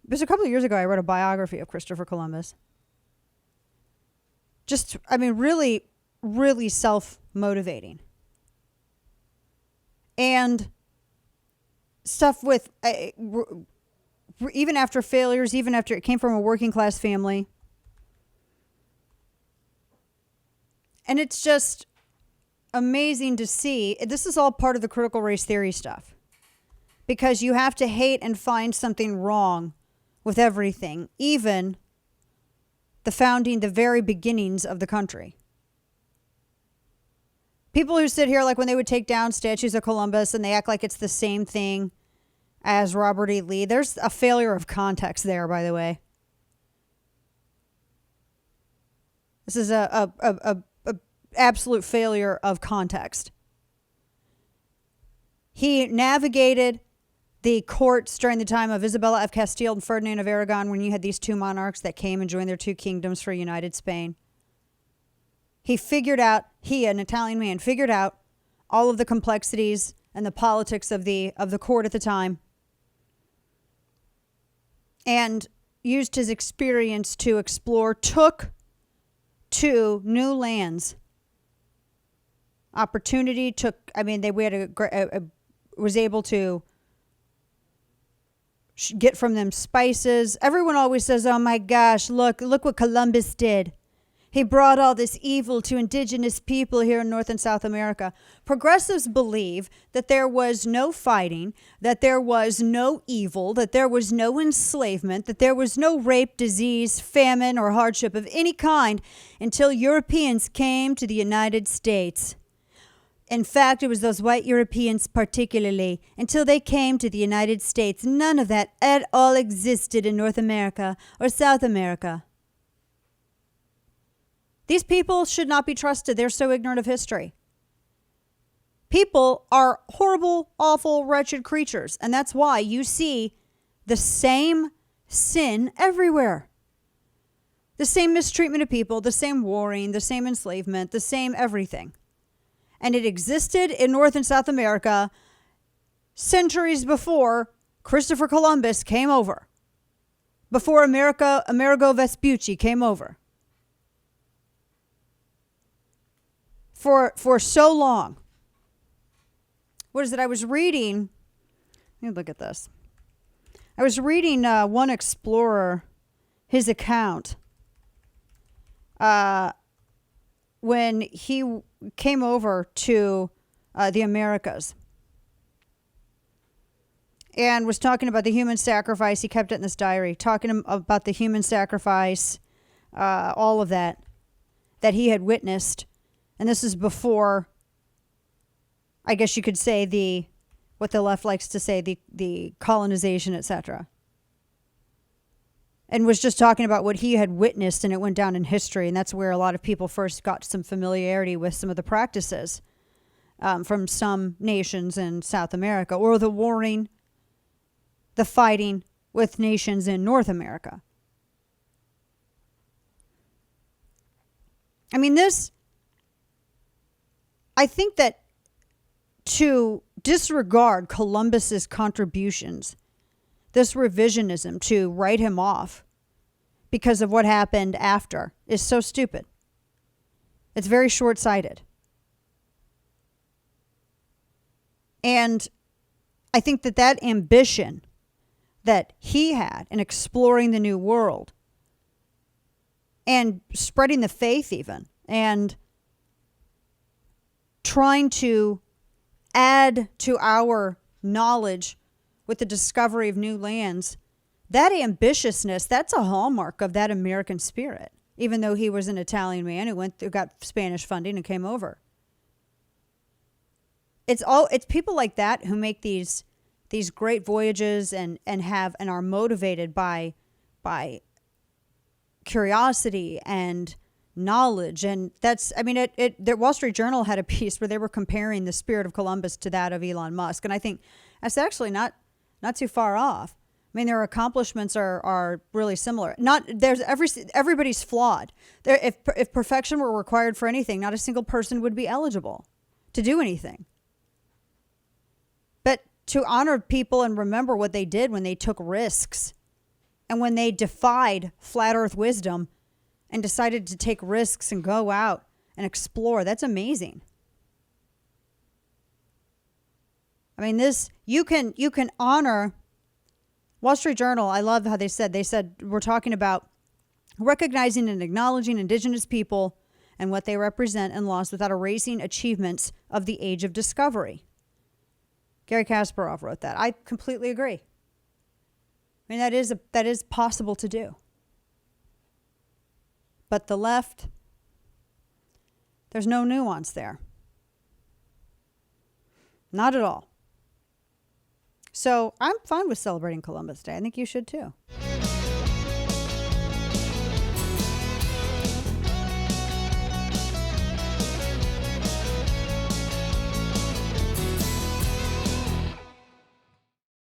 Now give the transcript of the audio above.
Because a couple of years ago, I wrote a biography of Christopher Columbus. Just, I mean, really, really self-motivating. And stuff with, even after failures, even after it came from a working class family. And it's just amazing to see. This is all part of the critical race theory stuff. Because you have to hate and find something wrong with everything, even the founding, the very beginnings of the country. People who sit here, like when they would take down statues of Columbus and they act like it's the same thing as Robert E. Lee, there's a failure of context there, by the way. This is a absolute failure of context. He navigated the courts during the time of Isabella of Castile and Ferdinand of Aragon, when you had these two monarchs that came and joined their two kingdoms for a united Spain. He, an Italian man, figured out all of the complexities and the politics of the court at the time, and used his experience to explore, took to new lands. Opportunity was able to get from them spices. Everyone always says, oh my gosh, look what Columbus did. He brought all this evil to indigenous people here in North and South America. Progressives believe that there was no fighting, that there was no evil, that there was no enslavement, that there was no rape, disease, famine, or hardship of any kind until Europeans came to the United States. In fact, it was those white Europeans particularly. Until they came to the United States, none of that at all existed in North America or South America. These people should not be trusted. They're so ignorant of history. People are horrible, awful, wretched creatures. And that's why you see the same sin everywhere. The same mistreatment of people, the same warring, the same enslavement, the same everything. And it existed in North and South America centuries before Christopher Columbus came over. Before Amerigo Vespucci came over. For so long. What is it? I was reading. Let me look at this. I was reading one explorer, his account. When he came over to the Americas and was talking about the human sacrifice. He kept it in this diary, talking about the human sacrifice, all of that he had witnessed. And this is before, I guess you could say, what the left likes to say, the colonization, etc. And was just talking about what he had witnessed, and it went down in history. And that's where a lot of people first got some familiarity with some of the practices from some nations in South America, or the warring, the fighting with nations in North America. I mean, I think that to disregard Columbus's contributions, this revisionism, to write him off because of what happened after, is so stupid. It's very short-sighted. And I think that ambition that he had in exploring the New World and spreading the faith even, and trying to add to our knowledge with the discovery of new lands, that ambitiousness, that's a hallmark of that American spirit, even though he was an Italian man who got Spanish funding and came over. It's people like that who make these great voyages and are motivated by curiosity and knowledge. And that's, I mean, the Wall Street Journal had a piece where they were comparing the spirit of Columbus to that of Elon Musk. And I think that's actually not too far off. I mean, their accomplishments are really similar. Everybody's flawed. If perfection were required for anything, not a single person would be eligible to do anything. But to honor people and remember what they did when they took risks and when they defied flat earth wisdom and decided to take risks and go out and explore. That's amazing. I mean, this, you can honor Wall Street Journal. I love how they said we're talking about recognizing and acknowledging Indigenous people and what they represent in laws without erasing achievements of the age of discovery. Gary Kasparov wrote that. I completely agree. I mean, that is possible to do. But the left, there's no nuance there. Not at all. So I'm fine with celebrating Columbus Day. I think you should too.